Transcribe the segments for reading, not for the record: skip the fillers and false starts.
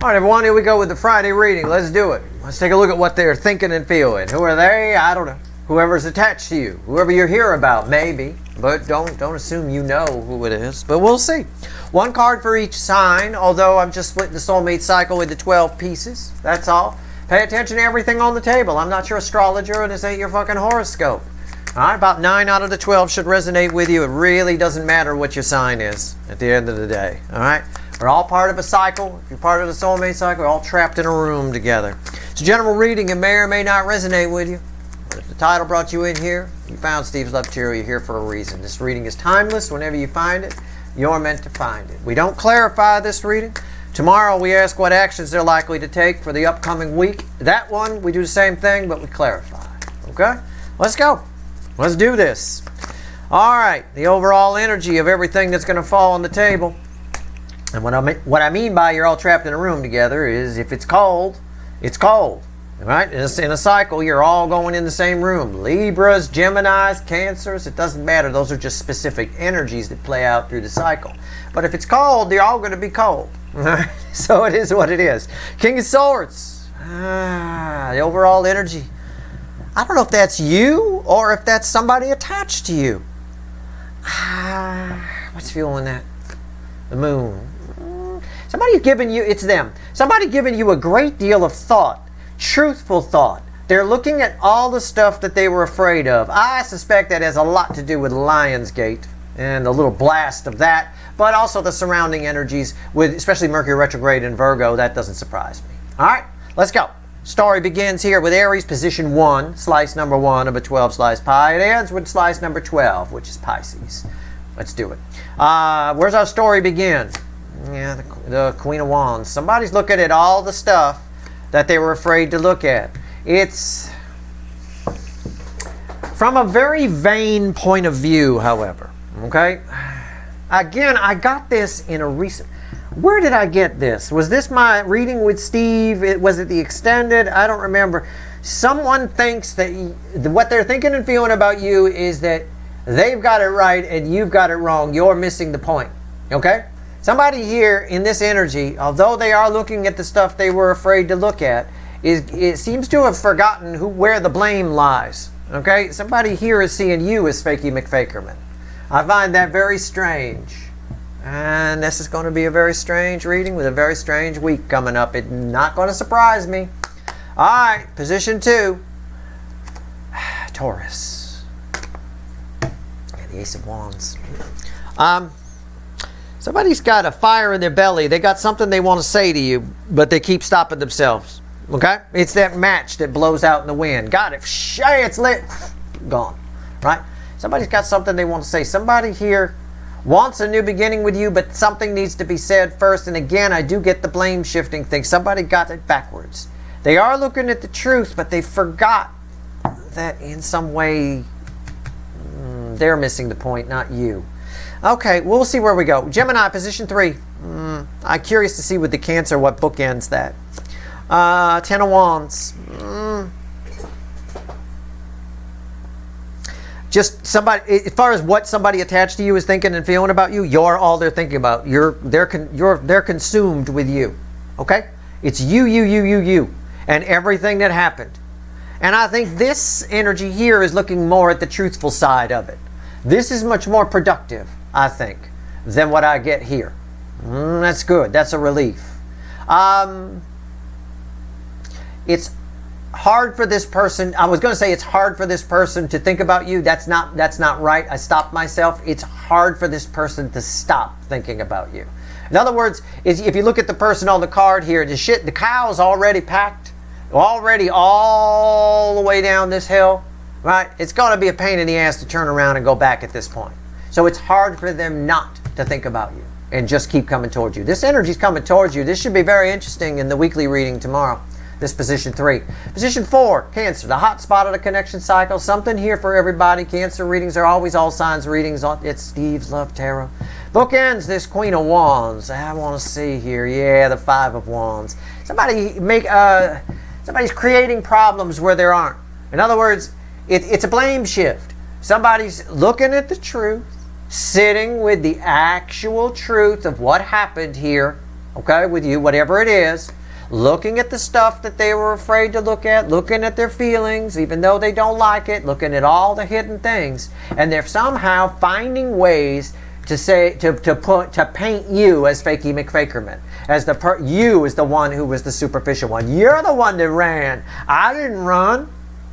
All right, everyone, here we go with the Friday reading. Let's do it. Let's take a look at what they're thinking and feeling. Who are they? I don't know. Whoever's attached to you. Whoever you hear about, maybe. But don't assume you know who it is. But we'll see. One card for each sign, although I'm just splitting the soulmate cycle into 12 pieces. That's all. Pay attention to everything on the table. I'm not your astrologer, and this ain't your fucking horoscope. All right, about 9 out of the 12 should resonate with you. It really doesn't matter what your sign is at the end of the day. All right? We're all part of a cycle. If you're part of the soulmate cycle, we're all trapped in a room together. It's a general reading. It may or may not resonate with you. But if the title brought you in here, you found Steve's Love Tarot, you're here for a reason. This reading is timeless. Whenever you find it, you're meant to find it. We don't clarify this reading. Tomorrow we ask what actions they're likely to take for the upcoming week. That one, we do the same thing, but we clarify. Okay? Let's go. Let's do this. All right. The overall energy of everything that's going to fall on the table. And what I mean by you're all trapped in a room together is if it's cold, it's cold. Right? In a cycle, you're all going in the same room. Libras, Geminis, Cancers, it doesn't matter. Those are just specific energies that play out through the cycle. But if it's cold, you're all going to be cold. So it is what it is. King of Swords. The overall energy. I don't know if that's you or if that's somebody attached to you. What's fueling that? The Moon. Somebody's giving you, it's them. Somebody giving you a great deal of thought, truthful thought. They're looking at all the stuff that they were afraid of. I suspect that has a lot to do with Lionsgate and the little blast of that, but also the surrounding energies, with especially Mercury retrograde in Virgo. That doesn't surprise me. All right, let's go. Story begins here with Aries, position 1, slice number 1 of a 12-slice pie. It ends with slice number 12, which is Pisces. Let's do it. Where's our story begin? Yeah, the Queen of Wands. Somebody's looking at all the stuff that they were afraid to look at. It's from a very vain point of view, however. Okay? Again, I got this in a recent... Where did I get this? Was this my reading with Steve? Was it the extended? I don't remember. Someone thinks that what they're thinking and feeling about you is that they've got it right and you've got it wrong. You're missing the point. Okay? Somebody here in this energy, although they are looking at the stuff they were afraid to look at, it seems to have forgotten where the blame lies. Okay? Somebody here is seeing you as Fakey McFakerman. I find that very strange. And this is going to be a very strange reading with a very strange week coming up. It's not going to surprise me. All right, position 2. Taurus. Yeah, the Ace of Wands. Somebody's got a fire in their belly. They got something they want to say to you, but they keep stopping themselves. Okay? It's that match that blows out in the wind. Got it. Shay, it's lit. Gone. Right? Somebody's got something they want to say. Somebody here wants a new beginning with you, but something needs to be said first. And again, I do get the blame shifting thing. Somebody got it backwards. They are looking at the truth, but they forgot that in some way they're missing the point, not you. Okay, we'll see where we go. Gemini, position 3. I'm curious to see with the Cancer what bookends that. 10 of Wands. Just somebody, as far as what somebody attached to you is thinking and feeling about you, you're all they're thinking about. They're consumed with you. Okay? It's you, and everything that happened. And I think this energy here is looking more at the truthful side of it. This is much more productive, I think, than what I get here. That's good. That's a relief. It's hard for this person. I was going to say it's hard for this person to think about you. That's not right. I stopped myself. It's hard for this person to stop thinking about you. In other words, if you look at the person on the card here, the cow's already packed, already all the way down this hill. Right? It's going to be a pain in the ass to turn around and go back at this point. So it's hard for them not to think about you and just keep coming towards you. This energy's coming towards you. This should be very interesting in the weekly reading tomorrow. This position 3. Position 4, Cancer, the hot spot of the connection cycle. Something here for everybody. Cancer readings are always all signs readings. It's Steve's Love Tarot. Bookends this Queen of Wands. I want to see here. Yeah, the 5 of Wands. Somebody's creating problems where there aren't. In other words, it's a blame shift. Somebody's looking at the truth, sitting with the actual truth of what happened here, okay, with you, whatever it is, looking at the stuff that they were afraid to look at, looking at their feelings, even though they don't like it, looking at all the hidden things, and they're somehow finding ways to paint you as Fakey McFakerman, as you is the one who was the superficial one. You're the one that ran. I didn't run,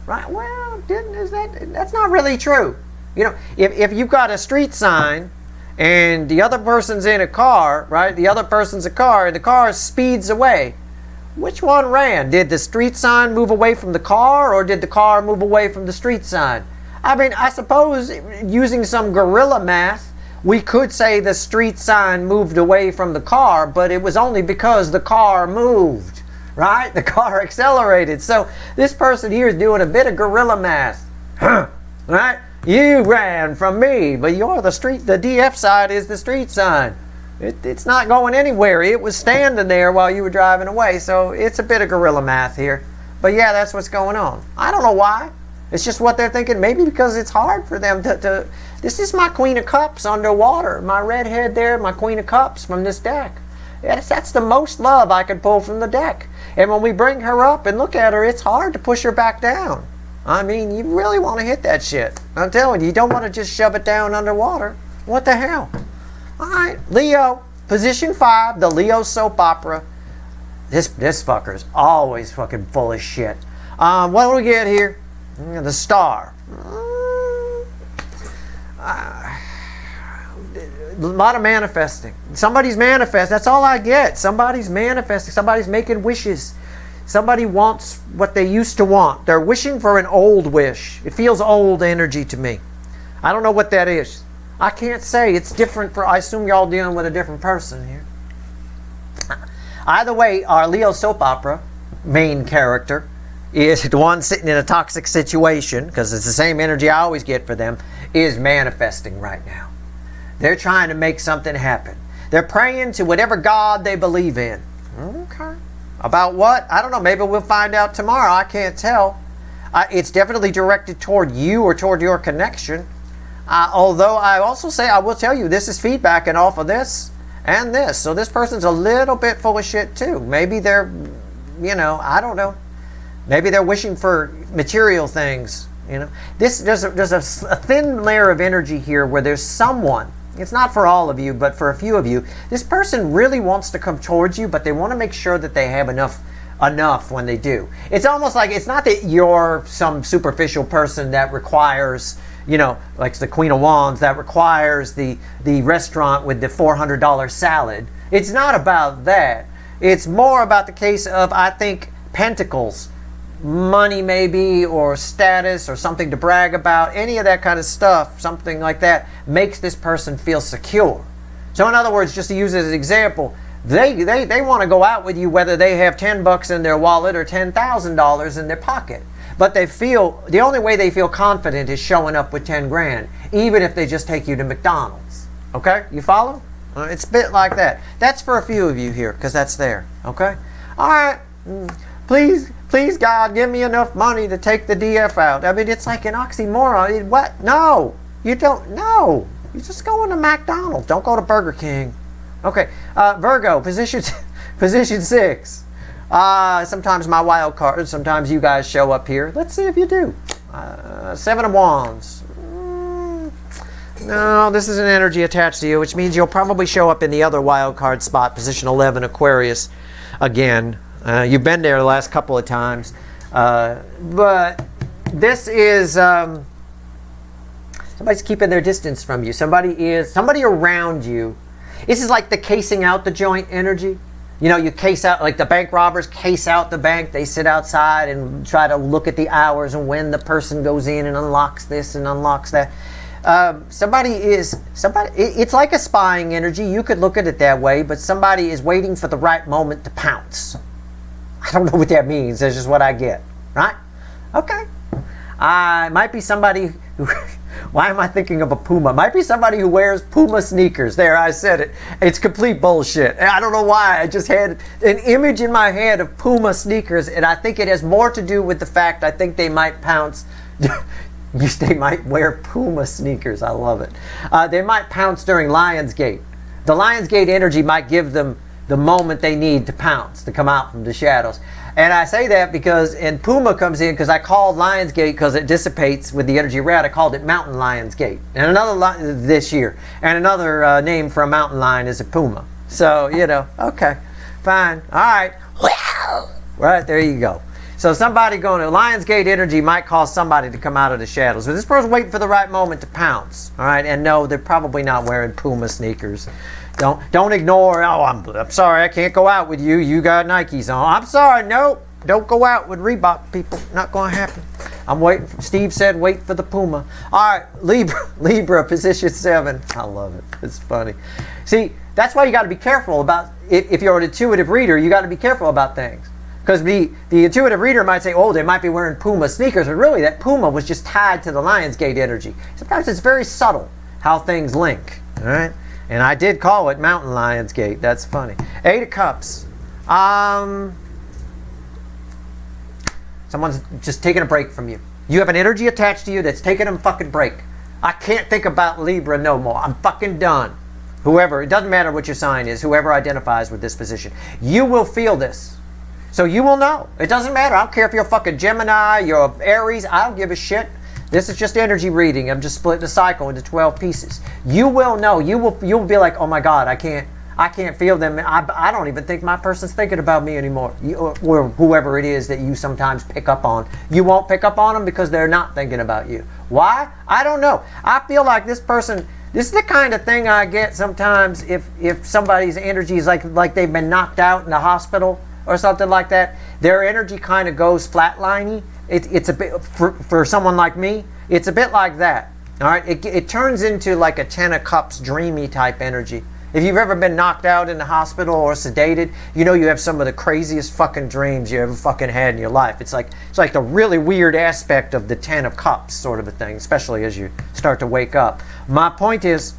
right? Well, that's not really true. You know, if you've got a street sign and the other person's in a car, right? The other person's a car, and the car speeds away. Which one ran? Did the street sign move away from the car, or did the car move away from the street sign? I mean, I suppose using some guerrilla math, we could say the street sign moved away from the car, but it was only because the car moved, right? The car accelerated. So this person here is doing a bit of guerrilla math, right? You ran from me, but you're the street. The DF side is the street sign. It's not going anywhere. It was standing there while you were driving away. So it's a bit of guerrilla math here. But yeah, that's what's going on. I don't know why. It's just what they're thinking. Maybe because it's hard for them to this is my Queen of Cups underwater. My red head there, my Queen of Cups from this deck. Yes, that's the most love I could pull from the deck. And when we bring her up and look at her, it's hard to push her back down. I mean, you really want to hit that shit. I'm telling you, you don't want to just shove it down underwater. What the hell? All right, Leo, position 5, the Leo soap opera. This fucker's always fucking full of shit. What do we get here? The Star. A lot of manifesting. Somebody's manifesting. That's all I get. Somebody's manifesting. Somebody's making wishes. Somebody wants what they used to want. They're wishing for an old wish. It feels old energy to me. I don't know what that is. I can't say. It's different I assume y'all dealing with a different person here. Either way, our Leo soap opera main character is the one sitting in a toxic situation, because it's the same energy I always get for them, is manifesting right now. They're trying to make something happen. They're praying to whatever God they believe in. Okay. About what? I don't know. Maybe we'll find out tomorrow. I can't tell. It's definitely directed toward you or toward your connection. Although I also say, I will tell you, this is feedbacking off of this and this. So this person's a little bit full of shit too. Maybe they're, I don't know. Maybe they're wishing for material things. There's a thin layer of energy here where there's someone. It's not for all of you, but for a few of you. This person really wants to come towards you, but they want to make sure that they have enough when they do. It's almost like it's not that you're some superficial person that requires, like the Queen of Wands, that requires the restaurant with the $400 salad. It's not about that. It's more about the case of, I think, pentacles. Money maybe, or status, or something to brag about, any of that kind of stuff, something like that makes this person feel secure. So in other words, just to use it as an example, they want to go out with you whether they have $10 in their wallet or $10,000 in their pocket. But the only way they feel confident is showing up with 10 grand, even if they just take you to McDonald's. Okay? You follow? It's a bit like that. That's for a few of you here, because that's there. Okay? All right. Please, God, give me enough money to take the DF out. I mean, it's like an oxymoron. What? No. You don't. No. You just go into McDonald's. Don't go to Burger King. Okay. Virgo, position 6. Sometimes my wild card, sometimes you guys show up here. Let's see if you do. 7 of Wands. No, this is an energy attached to you, which means you'll probably show up in the other wild card spot, position 11, Aquarius, again. You've been there the last couple of times. But this is somebody's keeping their distance from you. Somebody around you. This is like the casing out the joint energy. You case out, like the bank robbers case out the bank. They sit outside and try to look at the hours and when the person goes in and unlocks this and unlocks that. It's like a spying energy. You could look at it that way, but somebody is waiting for the right moment to pounce. I don't know what that means. That's just what I get. Right? Okay. It might be somebody who... Why am I thinking of a Puma? Might be somebody who wears Puma sneakers. There, I said it. It's complete bullshit. I don't know why. I just had an image in my head of Puma sneakers, and I think it has more to do with the fact I think they might pounce... They might wear Puma sneakers. I love it. They might pounce during Lionsgate. The Lionsgate energy might give them the moment they need to pounce, to come out from the shadows. And I say that because, and Puma comes in because I called Lionsgate because it dissipates with the energy rat. I called it Mountain Lion's Gate. And another this year. And another name for a mountain lion is a Puma. So, you know, okay, fine. All right. Right, there you go. So somebody going to Lionsgate energy might cause somebody to come out of the shadows. But this person's waiting for the right moment to pounce. All right, and no, they're probably not wearing Puma sneakers. Don't ignore, oh, I'm sorry, I can't go out with you. You got Nikes on. I'm sorry, nope. Don't go out with Reebok, people. Not going to happen. I'm waiting. Steve said wait for the Puma. All right, Libra, position 7. I love it. It's funny. See, that's why you got to be careful about, if you're an intuitive reader, you got to be careful about things. Because the intuitive reader might say, oh, they might be wearing Puma sneakers, but really that Puma was just tied to the Lionsgate energy. Sometimes it's very subtle how things link, all right? And I did call it Mountain Lionsgate. That's funny. 8 of Cups. Someone's just taking a break from you. You have an energy attached to you that's taking a fucking break. I can't think about Libra no more. I'm fucking done. Whoever, it doesn't matter what your sign is, whoever identifies with this position. You will feel this. So you will know. It doesn't matter. I don't care if you're a fucking Gemini, you're a Aries. I don't give a shit. This is just energy reading. I'm just splitting the cycle into 12 pieces. You will know. You'll be like, oh my God, I can't feel them. I don't even think my person's thinking about me anymore. Or whoever it is that you sometimes pick up on. You won't pick up on them because they're not thinking about you. Why? I don't know. I feel like this person. This is the kind of thing I get sometimes if somebody's energy is like they've been knocked out in the hospital or something like that. Their energy kind of goes flatliney. It's a bit, for someone like me, it's a bit like that. All right, it turns into like a 10 of Cups dreamy type energy. If you've ever been knocked out in the hospital or sedated, you know you have some of the craziest fucking dreams you ever fucking had in your life. It's like the really weird aspect of the 10 of Cups sort of a thing, especially as you start to wake up. My point is,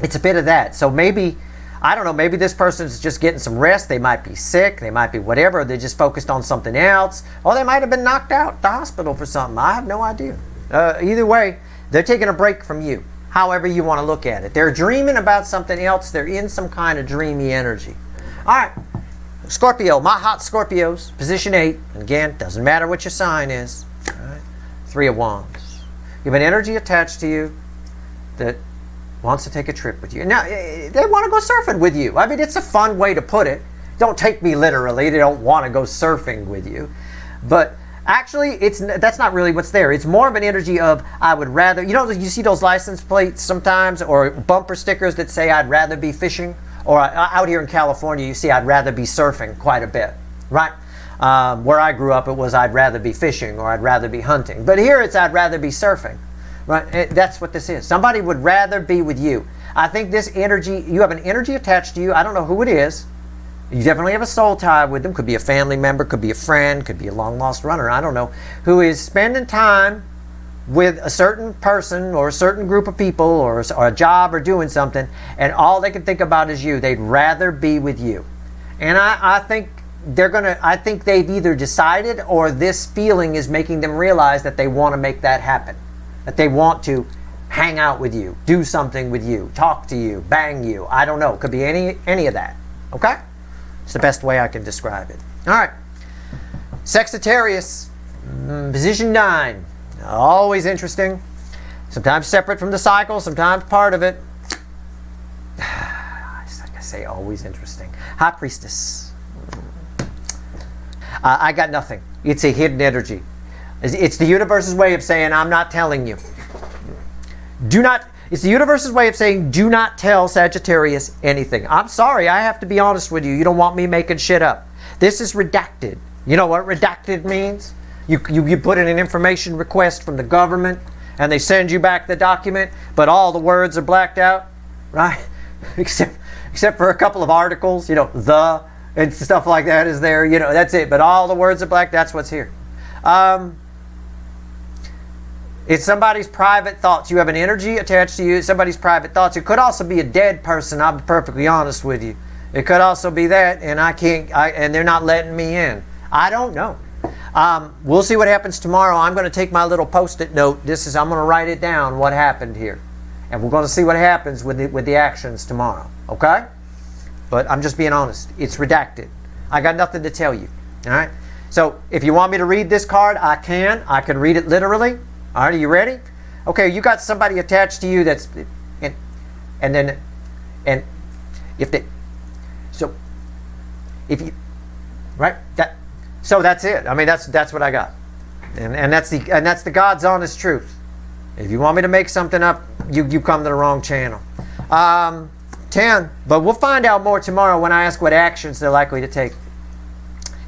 it's a bit of that. So maybe, I don't know, maybe this person's just getting some rest. They might be sick. They might be whatever. They're just focused on something else. Or they might have been knocked out at the hospital for something. I have no idea. Either way, they're taking a break from you. However you want to look at it. They're dreaming about something else. They're in some kind of dreamy energy. All right. Scorpio, my hot Scorpios, position 8. And again, doesn't matter what your sign is. All right. 3 of Wands. You have an energy attached to you that wants to take a trip with you. Now, they want to go surfing with you. I mean, it's a fun way to put it. Don't take me literally. They don't want to go surfing with you. But actually, that's not really what's there. It's more of an energy of, I would rather, you see those license plates sometimes or bumper stickers that say, I'd rather be fishing? Or out here in California, you see, I'd rather be surfing quite a bit, right? Where I grew up, it was, I'd rather be fishing or I'd rather be hunting. But here it's, I'd rather be surfing. Right? That's what this is. Somebody would rather be with you. I think this energy, you have an energy attached to you. I don't know who it is. You definitely have a soul tie with them. Could be a family member, could be a friend, could be a long lost runner. I don't know. Who is spending time with a certain person or a certain group of people or a job or doing something, and all they can think about is you. They'd rather be with you. And I think I think they've either decided or this feeling is making them realize that they want to make that happen. That they want to hang out with you, do something with you, talk to you, bang you. I don't know. It could be any of that. Okay? It's the best way I can describe it. All right. Sagittarius, position 9. Always interesting. Sometimes separate from the cycle, sometimes part of it. Like I say, always interesting. High Priestess. I got nothing. It's a hidden energy. It's the universe's way of saying, I'm not telling you. It's the universe's way of saying, do not tell Sagittarius anything. I'm sorry, I have to be honest with you. You don't want me making shit up. This is redacted. You know what redacted means? You put in an information request from the government, and they send you back the document, but all the words are blacked out, right? Except for a couple of articles, the, and stuff like that is there, that's it. But all the words are black, that's what's here. It's somebody's private thoughts. You have an energy attached to you, somebody's private thoughts. It could also be a dead person, I'll be perfectly honest with you. It could also be that, and and they're not letting me in. I don't know. We'll see what happens tomorrow. I'm going to take my little post-it note. I'm going to write it down, what happened here. And we're going to see what happens with the actions tomorrow. Okay? but I'm just being honest. It's redacted. I got nothing to tell you. All right? So if you want me to read this card, I can. I can read it literally. All right, are you ready? Okay, you got somebody attached to you that's, and if they, so if you, right, so that's it. I mean, that's what I got. And that's the God's honest truth. If you want me to make something up, you come to the wrong channel. 10, but we'll find out more tomorrow when I ask what actions they're likely to take.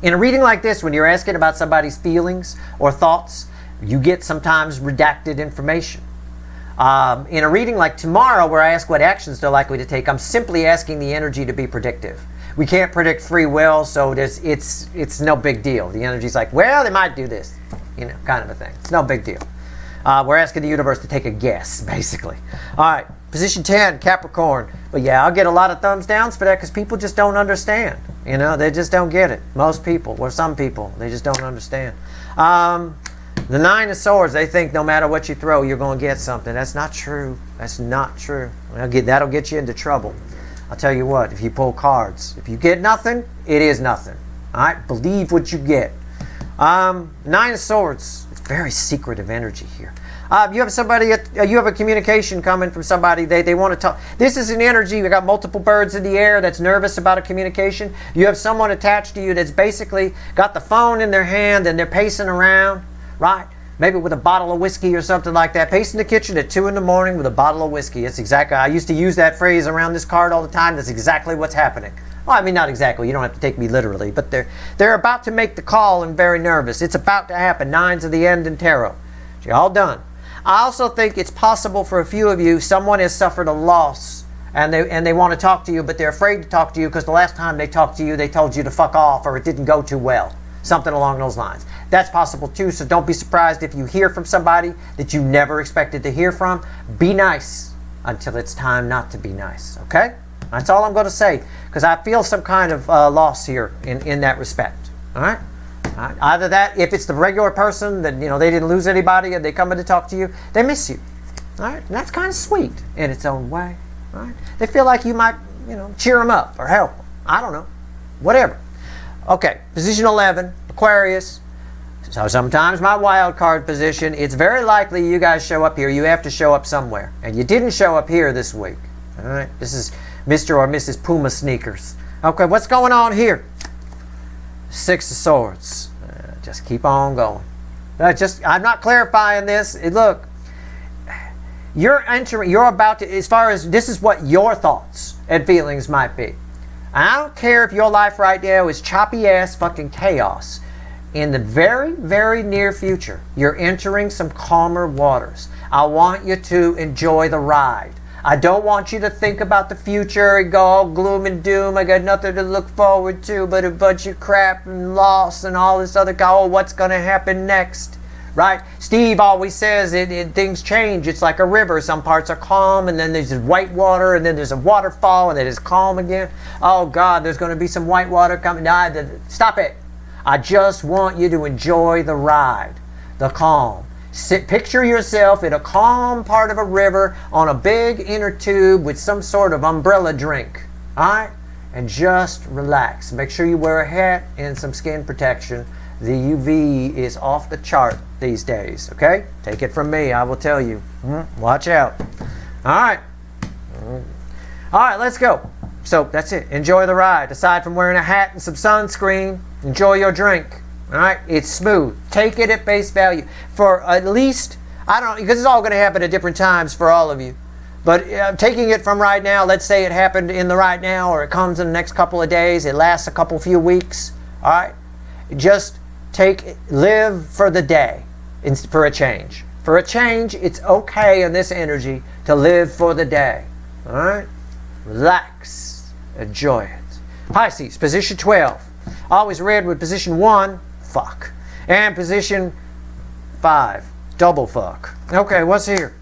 In a reading like this, when you're asking about somebody's feelings or thoughts, you get sometimes redacted information. In a reading like tomorrow, where I ask what actions they're likely to take, I'm simply asking the energy to be predictive. We can't predict free will, so it's no big deal. The energy's like, well, they might do this, kind of a thing. It's no big deal. We're asking the universe to take a guess, basically. All right, position 10, Capricorn. But yeah, I'll get a lot of thumbs downs for that because people just don't understand. They just don't get it. Most people, or some people, they just don't understand. The 9 of Swords, they think no matter what you throw, you're going to get something. That's not true. That's not true. That'll get you into trouble. I'll tell you what, if you pull cards, if you get nothing, it is nothing. All right? Believe what you get. 9 of Swords, it's very secretive energy here. You have somebody, you have a communication coming from somebody, they want to talk. This is an energy, we got multiple birds in the air that's nervous about a communication. You have someone attached to you that's basically got the phone in their hand and they're pacing around, right? Maybe with a bottle of whiskey or something like that. Pacing the kitchen at 2 in the morning with a bottle of whiskey. It's exactly, I used to use that phrase around this card all the time. That's exactly what's happening. Well, I mean, not exactly. You don't have to take me literally. But they're about to make the call and very nervous. It's about to happen. 9s of the end in tarot. So you're all done. I also think it's possible for a few of you, someone has suffered a loss and they want to talk to you, but they're afraid to talk to you because the last time they talked to you, they told you to fuck off or it didn't go too well. Something along those lines. That's possible too, so don't be surprised if you hear from somebody that you never expected to hear from. Be nice until it's time not to be nice, okay? That's all I'm going to say, because I feel some kind of loss here in that respect, all right? Either that, if it's the regular person that, they didn't lose anybody and they come in to talk to you, they miss you, all right? And that's kind of sweet in its own way, all right? They feel like you might, cheer them up or help them. I don't know, whatever. Okay, position 11, Aquarius. So sometimes my wild card position, it's very likely you guys show up here. You have to show up somewhere. And you didn't show up here this week. All right, this is Mr. or Mrs. Puma Sneakers. Okay, what's going on here? 6 of Swords. Just keep on going. I'm not clarifying this. Look, you're about to, as far as this is what your thoughts and feelings might be. I don't care if your life right now is choppy ass fucking chaos. In the very, very near future, you're entering some calmer waters. I want you to enjoy the ride. I don't want you to think about the future and go all gloom and doom. I got nothing to look forward to but a bunch of crap and loss and all this other what's going to happen next? Right? Steve always says things change. It's like a river. Some parts are calm and then there's white water and then there's a waterfall and then it's calm again. Oh God, there's going to be some white water coming. Stop it. I just want you to enjoy the ride, the calm. Picture yourself in a calm part of a river on a big inner tube with some sort of umbrella drink. All right? And just relax. Make sure you wear a hat and some skin protection. The UV is off the chart these days, okay? Take it from me, I will tell you. Watch out. All right. All right, let's go. So that's it. Enjoy the ride. Aside from wearing a hat and some sunscreen, enjoy your drink. All right? It's smooth. Take it at face value. For at least, I don't know, because it's all going to happen at different times for all of you. But taking it from right now, let's say it happened in the right now or it comes in the next couple of days, it lasts a few weeks. All right? Just live for the day for a change. For a change, it's okay in this energy to live for the day. All right? Relax. Enjoy it. Pisces, position 12. Always read with position 1, fuck. And position 5, double fuck. Okay, what's here?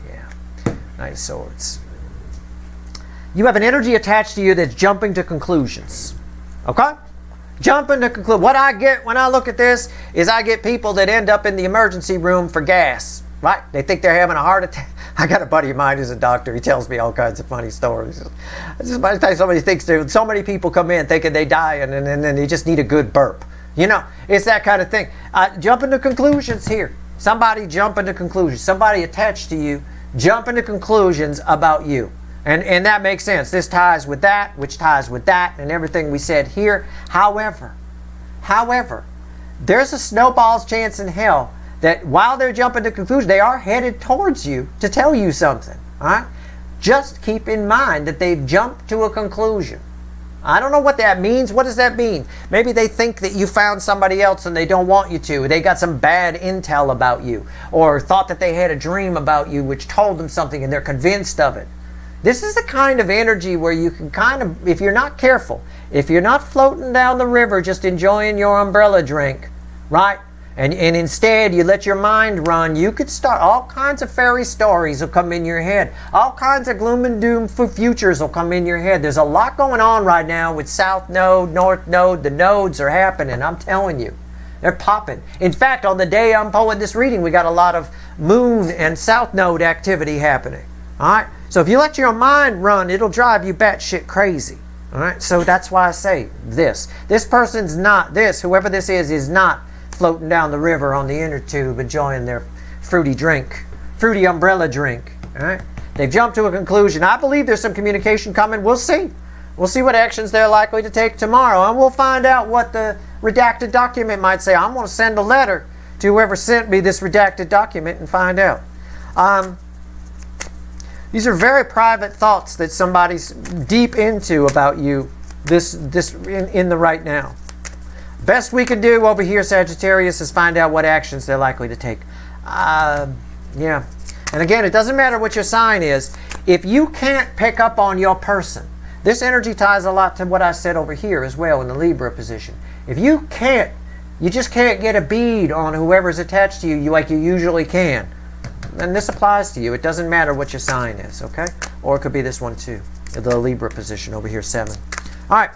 Yeah, nice swords. You have an energy attached to you that's jumping to conclusions. Okay? Jumping to conclude. What I get when I look at this is I get people that end up in the emergency room for gas. Right? They think they're having a heart I got a buddy of mine who's a doctor. He tells me all kinds of funny stories. Just by the time somebody thinks so many people come in thinking they die and then they just need a good burp. You know, it's that kind of thing. Jumping to conclusions here. Somebody jumping to conclusions. Somebody attached to you jumping to conclusions about you. And that makes sense. This ties with that, which ties with that, and everything we said here. However, there's a snowball's chance in hell that while they're jumping to conclusions, they are headed towards you to tell you something. All right? Just keep in mind that they've jumped to a conclusion. I don't know what that means. What does that mean? Maybe they think that you found somebody else and they don't want you to. They got some bad intel about you, or thought that they had a dream about you which told them something and they're convinced of it. This is the kind of energy where you can kind of, if you're not careful, if you're not floating down the river just enjoying your umbrella drink, right? And instead you let your mind run, you could start, all kinds of fairy stories will come in your head. All kinds of gloom and doom futures will come in your head. There's a lot going on right now with South Node, North Node. The nodes are happening, I'm telling you. They're popping. In fact, on the day I'm pulling this reading, we got a lot of Moon and South Node activity happening. All right? So if you let your mind run, it'll drive you batshit crazy. All right? So that's why I say this. This person's not, whoever this is not floating down the river on the inner tube enjoying their fruity umbrella drink. All right? They've jumped to a conclusion. I believe there's some communication coming. We'll see. We'll see what actions they're likely to take tomorrow, and we'll find out what the redacted document might say. I'm going to send a letter to whoever sent me this redacted document and find out. These are very private thoughts that somebody's deep into about you in the right now. Best we can do over here, Sagittarius, is find out what actions they're likely to take. Yeah. And again, it doesn't matter what your sign is. If you can't pick up on your person, this energy ties a lot to what I said over here as well in the Libra position. If you just can't get a bead on whoever's attached to you like you usually can, then this applies to you. It doesn't matter what your sign is, okay? Or it could be this one too, the Libra position over here, 7. All right.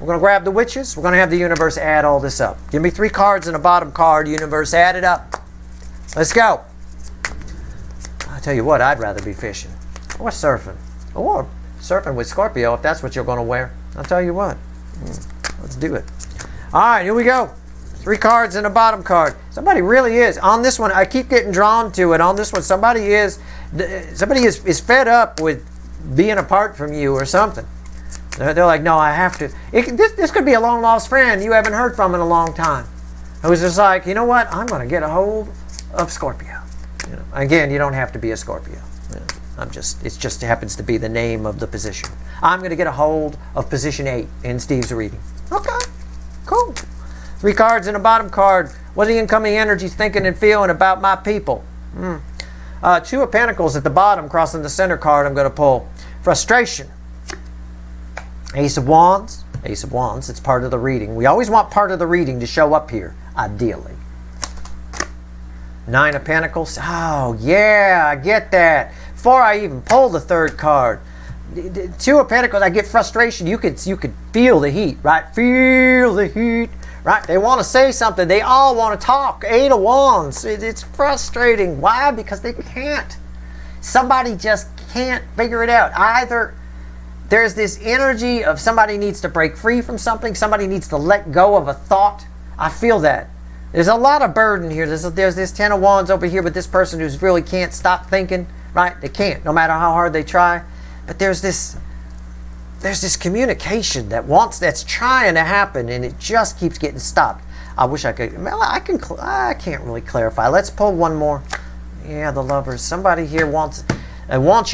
We're going to grab the witches. We're going to have the universe add all this up. Give me 3 cards and a bottom card. Universe, add it up. Let's go. I'll tell you what, I'd rather be fishing. Or surfing. Or surfing with Scorpio, if that's what you're going to wear. I'll tell you what. Let's do it. All right, here we go. 3 cards and a bottom card. Somebody really is. On this one, I keep getting drawn to it. On this one, somebody is fed up with being apart from you or something. They're like, no, I have to. This could be a long-lost friend you haven't heard from in a long time. Who's just like, you know what? I'm going to get a hold of Scorpio. You know, again, you don't have to be a Scorpio. You know, it just happens to be the name of the position. I'm going to get a hold of position 8 in Steve's reading. Okay, cool. 3 cards and a bottom card. What are the incoming energies thinking and feeling about my people? 2 of Pentacles at the bottom, crossing the center card I'm going to pull. Frustration. Ace of Wands. Ace of Wands, it's part of the reading. We always want part of the reading to show up here, ideally. 9 of Pentacles. Oh, yeah, I get that. Before I even pull the 3rd card. 2 of Pentacles, I get frustration. You could feel the heat, right? Feel the heat, right? They want to say something. They all want to talk. 8 of Wands. It's frustrating. Why? Because they can't. Somebody just can't figure it out. Either there's this energy of somebody needs to break free from something. Somebody needs to let go of a thought. I feel that. There's a lot of burden here. There's this 10 of Wands over here with this person who really can't stop thinking, right? They can't, no matter how hard they try. But there's this communication that's trying to happen, and it just keeps getting stopped. I wish I could. I can't really clarify. Let's pull one more. Yeah, the Lovers. Somebody here wants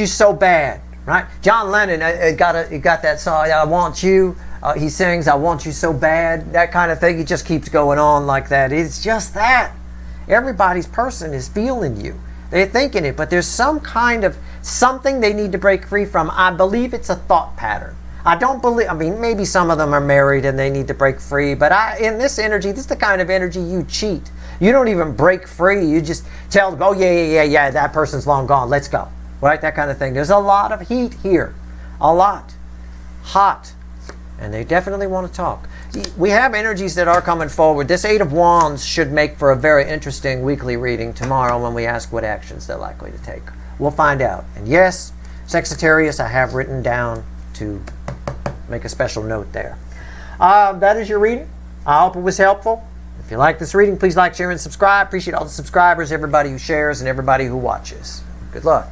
you so bad. Right? John Lennon got that song, I Want You. He sings, I want you so bad. That kind of thing. It just keeps going on like that. It's just that. Everybody's person is feeling you. They're thinking it, but there's some kind of something they need to break free from. I believe it's a thought pattern. Maybe some of them are married and they need to break free, but in this energy, this is the kind of energy you cheat. You don't even break free. You just tell them, oh, yeah, that person's long gone. Let's go. Right, that kind of thing. There's a lot of heat here. A lot. Hot. And they definitely want to talk. We have energies that are coming forward. This Eight of Wands should make for a very interesting weekly reading tomorrow when we ask what actions they're likely to take. We'll find out. And yes, Sagittarius, I have written down to make a special note there. That is your reading. I hope it was helpful. If you like this reading, please like, share, and subscribe. Appreciate all the subscribers, everybody who shares, and everybody who watches. Good luck.